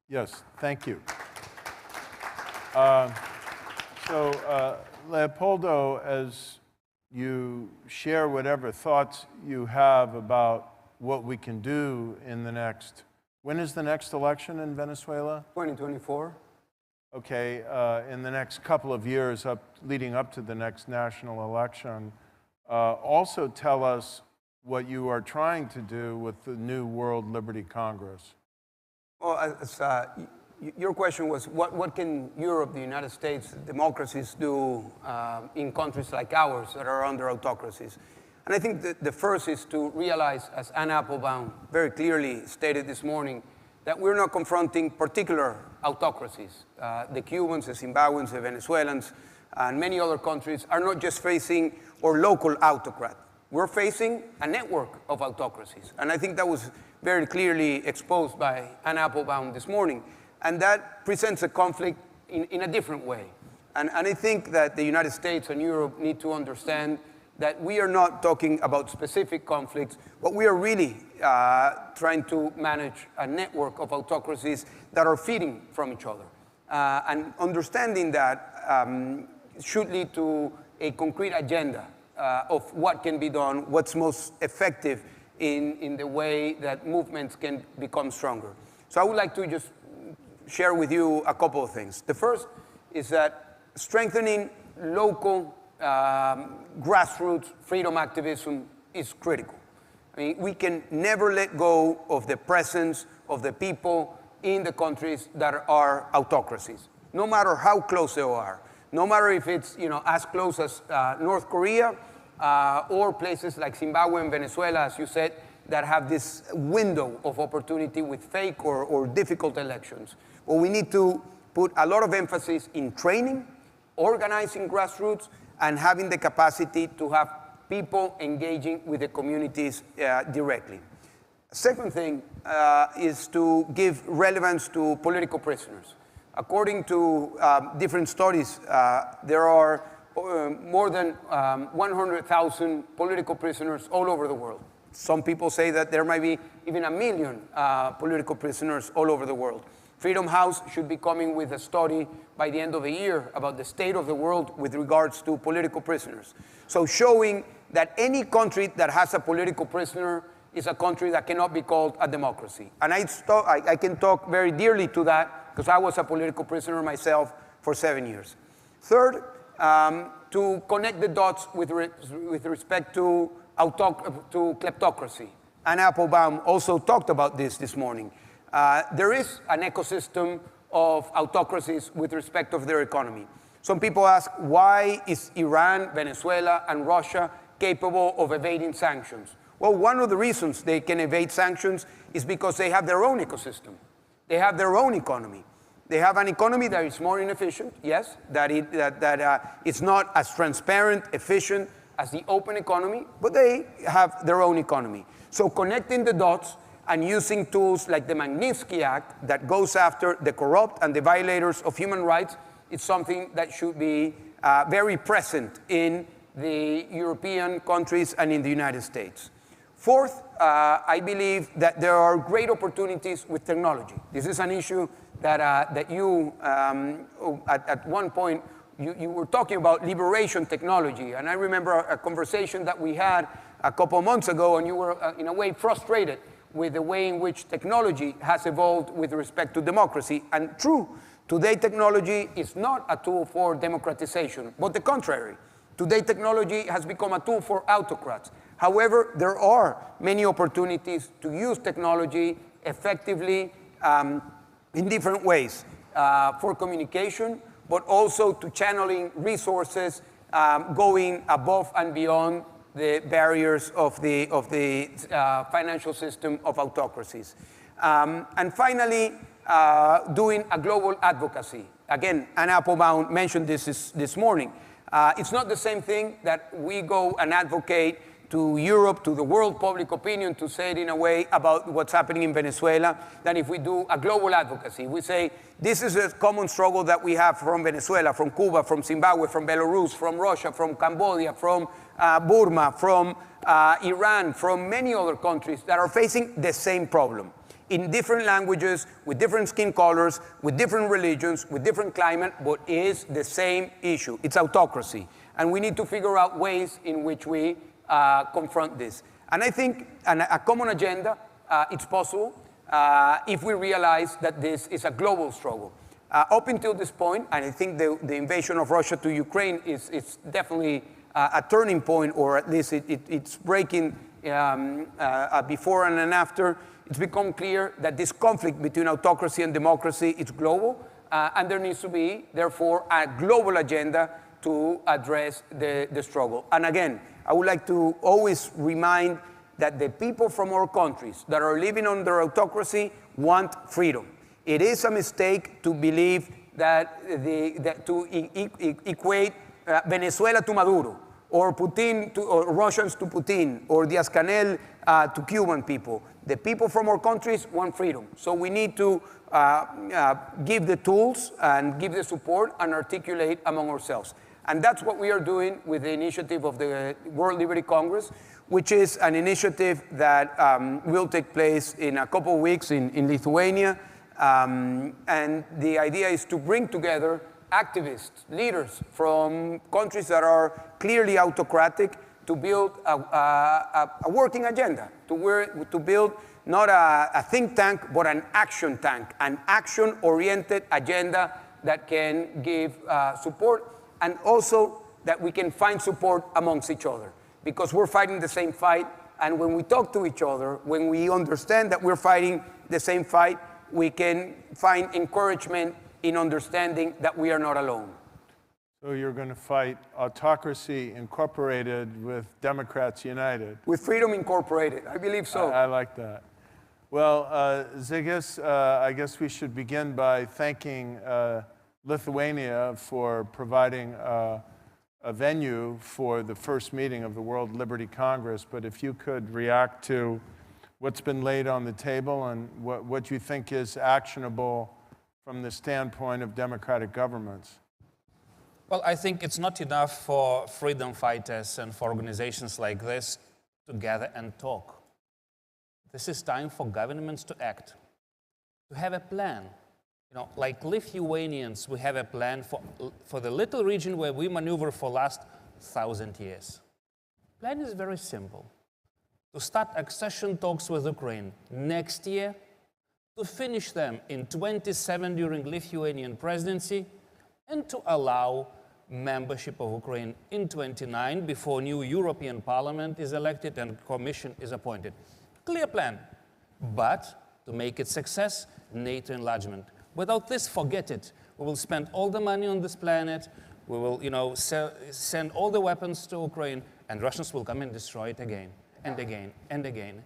Yes, thank you. Leopoldo, as you share whatever thoughts you have about what we can do in the next, when is the next election in Venezuela? 2024. Okay, in the next couple of years leading up to the next national election. Also tell us what you are trying to do with the new World Liberty Congress. Well, your question was, what can Europe, the United States, democracies do in countries like ours that are under autocracies? And I think the first is to realize, as Anne Applebaum very clearly stated this morning, that we're not confronting particular autocracies. The Cubans, the Zimbabweans, the Venezuelans, and many other countries are not just facing our local autocrat. We're facing a network of autocracies. And I think that was very clearly exposed by Anne Applebaum this morning. And that presents a conflict in a different way. And I think that the United States and Europe need to understand that we are not talking about specific conflicts, but we are really trying to manage a network of autocracies that are feeding from each other. And understanding that should lead to a concrete agenda of what can be done, what's most effective in the way that movements can become stronger. So I would like to just share with you a couple of things. The first is that strengthening local grassroots freedom activism is critical. I mean, we can never let go of the presence of the people in the countries that are autocracies, no matter how close they are. No matter if it's as close as North Korea or places like Zimbabwe and Venezuela, as you said, that have this window of opportunity with fake or difficult elections. Well, we need to put a lot of emphasis in training, organizing grassroots, and having the capacity to have people engaging with the communities directly. Second thing is to give relevance to political prisoners. According to different studies, there are more than 100,000 political prisoners all over the world. Some people say that there might be even 1 million political prisoners all over the world. Freedom House should be coming with a study by the end of the year about the state of the world with regards to political prisoners. So showing that any country that has a political prisoner is a country that cannot be called a democracy. And I can talk very dearly to that because I was a political prisoner myself for 7 years. Third, to connect the dots with respect to kleptocracy. Anne Applebaum also talked about this morning. There is an ecosystem of autocracies with respect of their economy. Some people ask, why is Iran, Venezuela, and Russia capable of evading sanctions? Well, one of the reasons they can evade sanctions is because they have their own ecosystem. They have their own economy. They have an economy that is more inefficient, yes, that it's not as transparent, efficient as the open economy, but they have their own economy. So connecting the dots and using tools like the Magnitsky Act that goes after the corrupt and the violators of human rights is something that should be very present in the European countries and in the United States. Fourth, I believe that there are great opportunities with technology. This is an issue that you, at one point, you were talking about liberation technology. And I remember a conversation that we had a couple of months ago, and you were, in a way, frustrated with the way in which technology has evolved with respect to democracy. And true, today technology is not a tool for democratization, but the contrary. Today technology has become a tool for autocrats. However, there are many opportunities to use technology effectively in different ways for communication, but also to channeling resources going above and beyond the barriers of the financial system of autocracies. And finally, doing a global advocacy. Again, Anne Applebaum mentioned this morning. It's not the same thing that we go and advocate to Europe, to the world public opinion, to say it in a way about what's happening in Venezuela, than if we do a global advocacy. We say, this is a common struggle that we have from Venezuela, from Cuba, from Zimbabwe, from Belarus, from Russia, from Cambodia, from Burma, from Iran, from many other countries that are facing the same problem. in different languages, with different skin colors, with different religions, with different climate, but is the same issue. It's autocracy. And we need to figure out ways in which we confront this. And I think a common agenda, it's possible if we realize that this is a global struggle. Up until this point, and I think the invasion of Russia to Ukraine is definitely a turning point, or at least it's breaking before and an after. It's become clear that this conflict between autocracy and democracy is global, and there needs to be, therefore, a global agenda to address the struggle. And again, I would like to always remind that the people from our countries that are living under autocracy want freedom. It is a mistake to believe that equate Venezuela to Maduro, or Putin or Russians to Putin, or Díaz-Canel to Cuban people. The people from our countries want freedom. So we need to give the tools and give the support and articulate among ourselves. And that's what we are doing with the initiative of the World Liberty Congress, which is an initiative that will take place in a couple of weeks in Lithuania. And the idea is to bring together activists, leaders from countries that are clearly autocratic, to build a working agenda, to build not a think tank, but an action-oriented agenda that can give support, and also that we can find support amongst each other, because we're fighting the same fight. And when we talk to each other, when we understand that we're fighting the same fight, we can find encouragement in understanding that we are not alone. So you're going to fight autocracy incorporated with Democrats united? With freedom incorporated, I believe so. I like that. Well, Zigis, I guess we should begin by thanking Lithuania for providing a venue for the first meeting of the World Liberty Congress. But if you could react to what's been laid on the table and what you think is actionable from the standpoint of democratic governments. Well, I think it's not enough for freedom fighters and for organizations like this to gather and talk. This is time for governments to act, to have a plan. You know, like Lithuanians, we have a plan for the little region where we maneuver for last 1,000 years. The plan is very simple. To start accession talks with Ukraine next year, to finish them in 27 during Lithuanian presidency, and to allow membership of Ukraine in 29 before new European Parliament is elected and Commission is appointed. Clear plan. But to make it success, NATO enlargement. Without this, forget it. We will spend all the money on this planet. We will, send all the weapons to Ukraine, and Russians will come and destroy it again and again and again.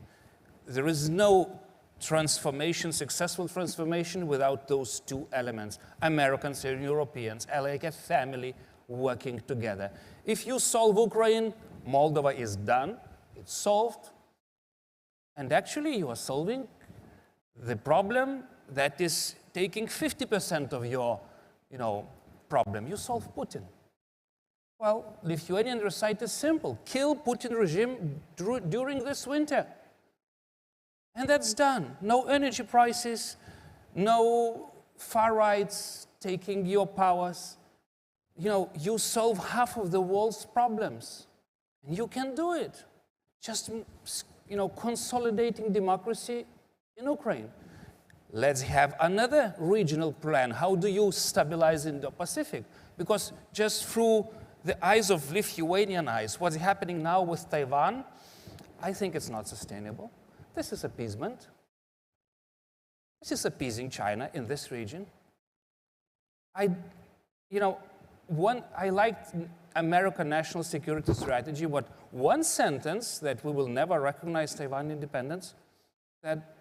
There is no transformation, successful transformation, without those two elements. Americans and Europeans are like a family working together. If you solve Ukraine, Moldova is done, it's solved. And actually, you are solving the problem that is taking 50% of your, problem. You solve Putin. Well, Lithuanian recipe is simple. Kill Putin regime during this winter. And that's done. No energy prices, no far rights taking your powers. You solve half of the world's problems. And you can do it. Just, consolidating democracy in Ukraine. Let's have another regional plan. How do you stabilize Indo-Pacific? Because just through the eyes of Lithuanian eyes, what's happening now with Taiwan, I think it's not sustainable. This is appeasement. This is appeasing China in this region. I liked American national security strategy, but one sentence that we will never recognize Taiwan independence, that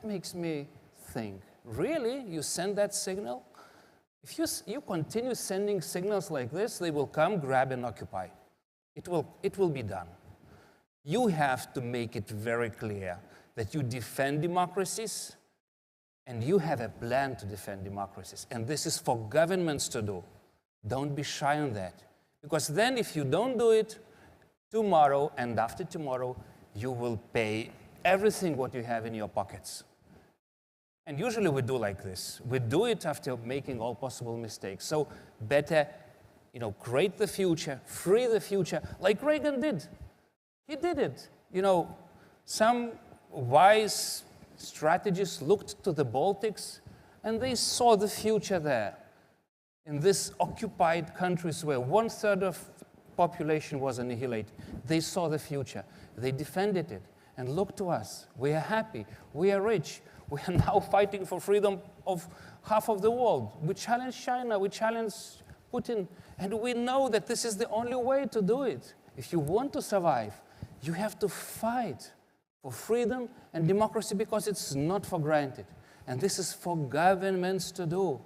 makes me think, really? You send that signal? If you continue sending signals like this, they will come, grab, and occupy. It will be done. You have to make it very clear that you defend democracies, and you have a plan to defend democracies. And this is for governments to do. Don't be shy on that. Because then if you don't do it, tomorrow and after tomorrow, you will pay everything what you have in your pockets. And usually we do like this. We do it after making all possible mistakes. So better, create the future, free the future, like Reagan did. He did it. Some wise strategists looked to the Baltics and they saw the future there. In these occupied countries where 1/3 of population was annihilated, they saw the future. They defended it. And look to us. We are happy. We are rich. We are now fighting for freedom of half of the world. We challenge China. We challenge Putin. And we know that this is the only way to do it. If you want to survive, you have to fight for freedom and democracy because it's not for granted. And this is for governments to do.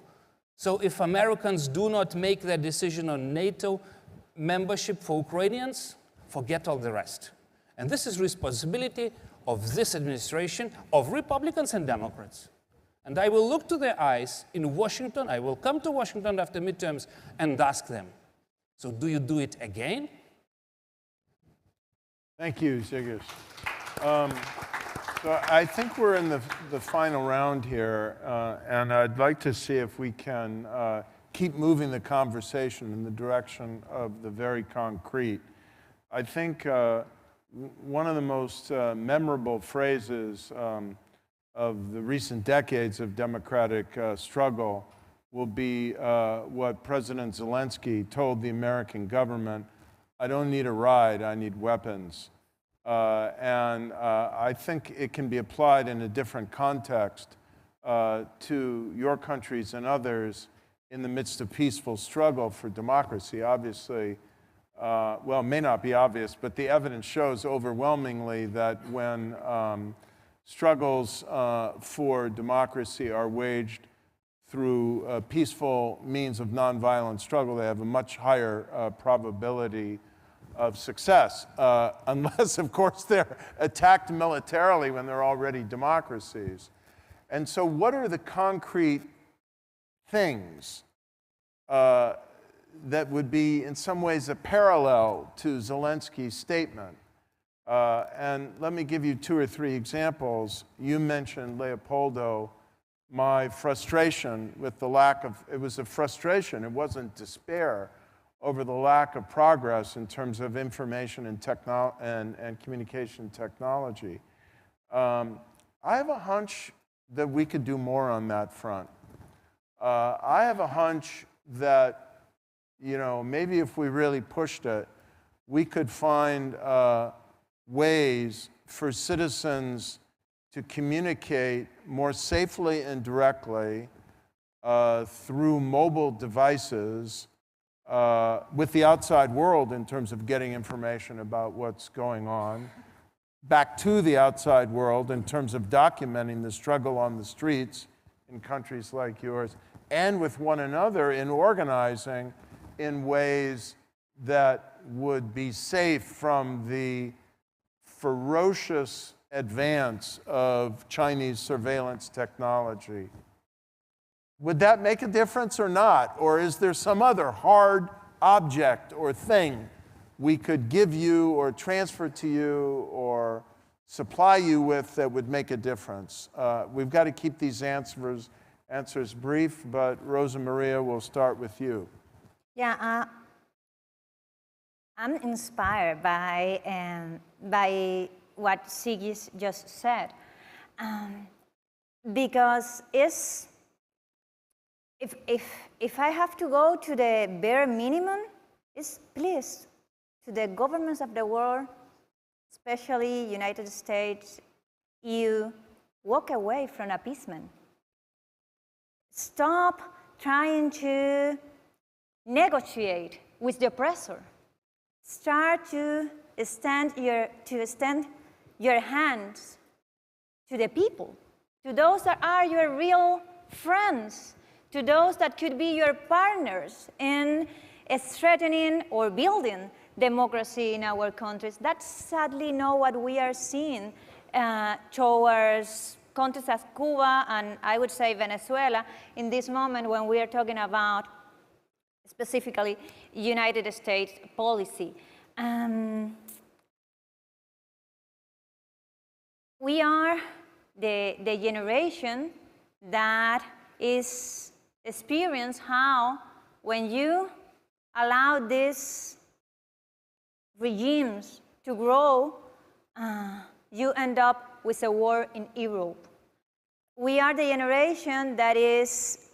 So if Americans do not make their decision on NATO membership for Ukrainians, forget all the rest. And this is responsibility of this administration, of Republicans and Democrats. And I will look to their eyes in Washington. I will come to Washington after midterms and ask them, so do you do it again? Thank you, Zigis. So I think we're in the final round here, and I'd like to see if we can keep moving the conversation in the direction of the very concrete. I think one of the most memorable phrases of the recent decades of democratic struggle will be what President Zelensky told the American government: I don't need a ride, I need weapons. And I think it can be applied in a different context to your countries and others in the midst of peaceful struggle for democracy. Obviously, well, it may not be obvious, but the evidence shows overwhelmingly that when struggles for democracy are waged through peaceful means of nonviolent struggle, they have a much higher probability of success, unless, of course, they're attacked militarily when they're already democracies. And so what are the concrete things that would be, in some ways, a parallel to Zelensky's statement? And let me give you 2 or 3 examples. You mentioned, Leopoldo, my frustration with the lack of, it was a frustration, it wasn't despair, over the lack of progress in terms of information and communication technology. I have a hunch that we could do more on that front. I have a hunch that, maybe if we really pushed it, we could find ways for citizens to communicate more safely and directly through mobile devices with the outside world in terms of getting information about what's going on, back to the outside world in terms of documenting the struggle on the streets in countries like yours, and with one another in organizing in ways that would be safe from the ferocious advance of Chinese surveillance technology. Would that make a difference or not? Or is there some other hard object or thing we could give you or transfer to you or supply you with that would make a difference? We've got to keep these answers brief, but Rosa Maria, we'll start with you. Yeah, I'm inspired by what Sigis just said, because if I have to go to the bare minimum, is please, to the governments of the world, especially United States, EU, walk away from appeasement. Stop trying to negotiate with the oppressor. Start to extend your hands to the people, to those that are your real friends, to those that could be your partners in strengthening or building democracy in our countries. That's sadly not what we are seeing towards countries as Cuba and I would say Venezuela in this moment when we are talking about specifically United States policy. We are the generation that is experience how when you allow these regimes to grow, you end up with a war in Europe. We are the generation that is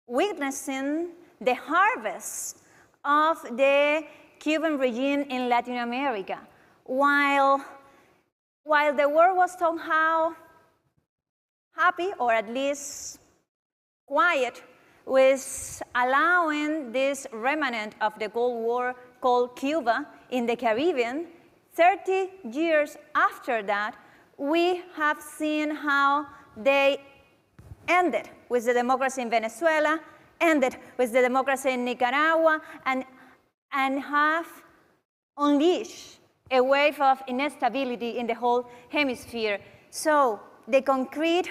witnessing the harvest of the Cuban regime in Latin America. While the world was somehow happy, or at least quiet, with allowing this remnant of the Cold War called Cuba in the Caribbean, 30 years after that, we have seen how they ended with the democracy in Venezuela, ended with the democracy in Nicaragua, and have unleashed a wave of instability in the whole hemisphere. So the concrete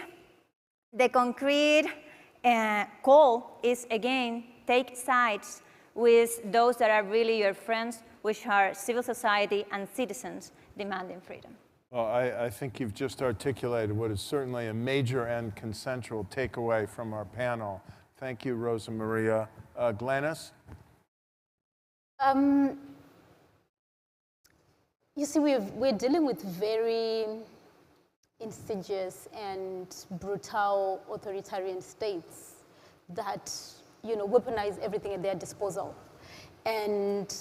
call is, again, take sides with those that are really your friends, which are civil society and citizens demanding freedom. Well, I think you've just articulated what is certainly a major and consensual takeaway from our panel. Thank you, Rosa Maria. Glenys? You see, we're dealing with very insidious and brutal authoritarian states that, weaponize everything at their disposal. And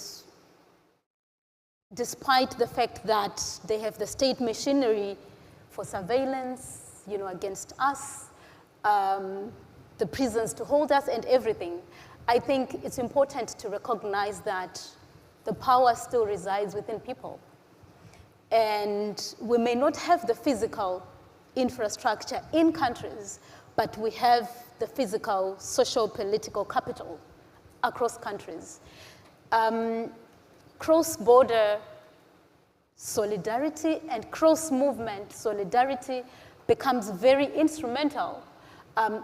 despite the fact that they have the state machinery for surveillance, against us, the prisons to hold us and everything, I think it's important to recognize that the power still resides within people. And we may not have the physical infrastructure in countries, but we have the physical, social, political capital across countries. Cross-border solidarity and cross-movement solidarity becomes very instrumental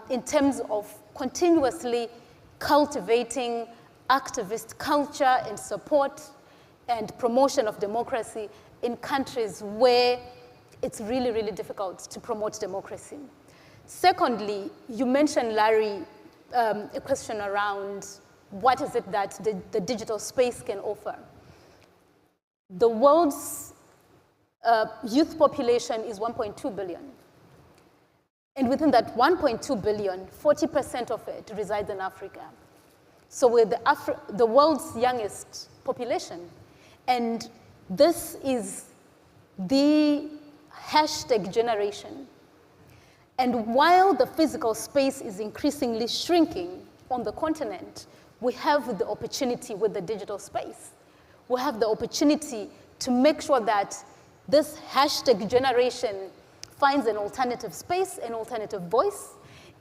in terms of continuously cultivating activist culture and support and promotion of democracy in countries where it's really, really difficult to promote democracy. Secondly, you mentioned, Larry, a question around what is it that the digital space can offer. The world's youth population is 1.2 billion. And within that 1.2 billion, 40% of it resides in Africa. So we're the world's youngest population. And this is the hashtag generation. And while the physical space is increasingly shrinking on the continent, we have the opportunity with the digital space. We have the opportunity to make sure that this hashtag generation finds an alternative space, an alternative voice,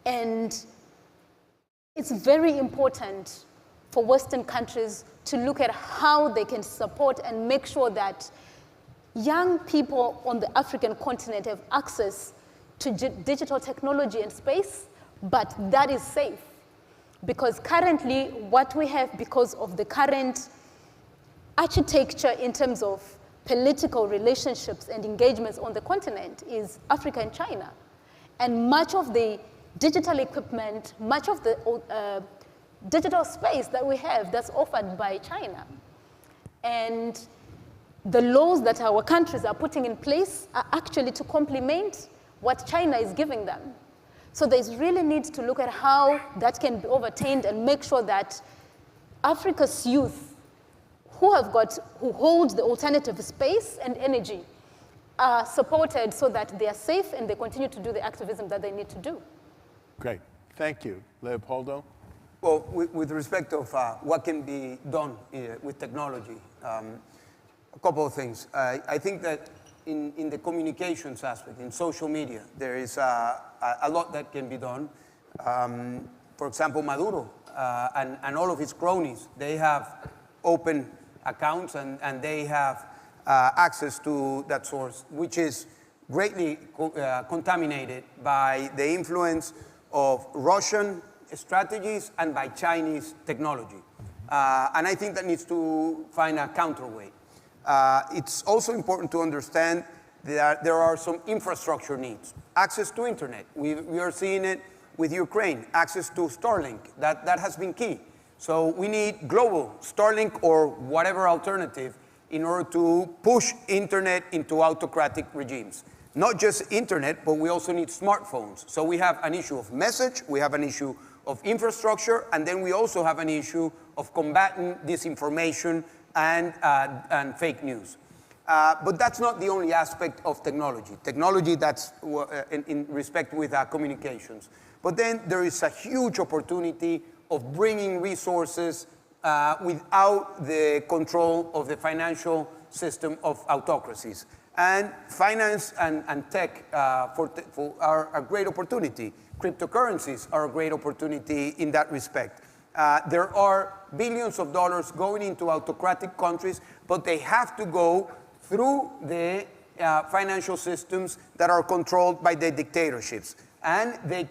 and it's very important for Western countries to look at how they can support and make sure that young people on the African continent have access to digital technology and space, but that is safe. Because currently, what we have because of the current architecture in terms of political relationships and engagements on the continent is Africa and China. And much of the digital equipment, much of the digital space that we have that's offered by China. And the laws that our countries are putting in place are actually to complement what China is giving them. So there's really need to look at how that can be overtained and make sure that Africa's youth who hold the alternative space and energy are supported so that they are safe and they continue to do the activism that they need to do. Great, thank you. Leopoldo? Well, with respect of what can be done with technology, a couple of things. I think that in the communications aspect, in social media, there is a lot that can be done. For example, Maduro and all of his cronies, they have open accounts and they have access to that source, which is greatly contaminated by the influence of Russian strategies and by Chinese technology. And I think that needs to find a counterweight. It's also important to understand that there are some infrastructure needs. Access to internet. We are seeing it with Ukraine, access to Starlink. That has been key. So we need global Starlink or whatever alternative in order to push internet into autocratic regimes. Not just internet, but we also need smartphones. So we have an issue of message, we have an issue of infrastructure, and then we also have an issue of combating disinformation and fake news. But that's not the only aspect of technology. Technology, that's in respect with communications. But then there is a huge opportunity of bringing resources without the control of the financial system of autocracies. And finance and tech are a great opportunity. Cryptocurrencies are a great opportunity in that respect. There are billions of dollars going into autocratic countries, but they have to go through the financial systems that are controlled by the dictatorships. And they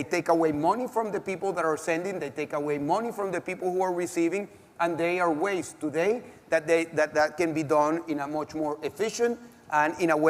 take away money from the people that are sending, they take away money from the people who are receiving, and they are ways today that can be done in a much more efficient and in a way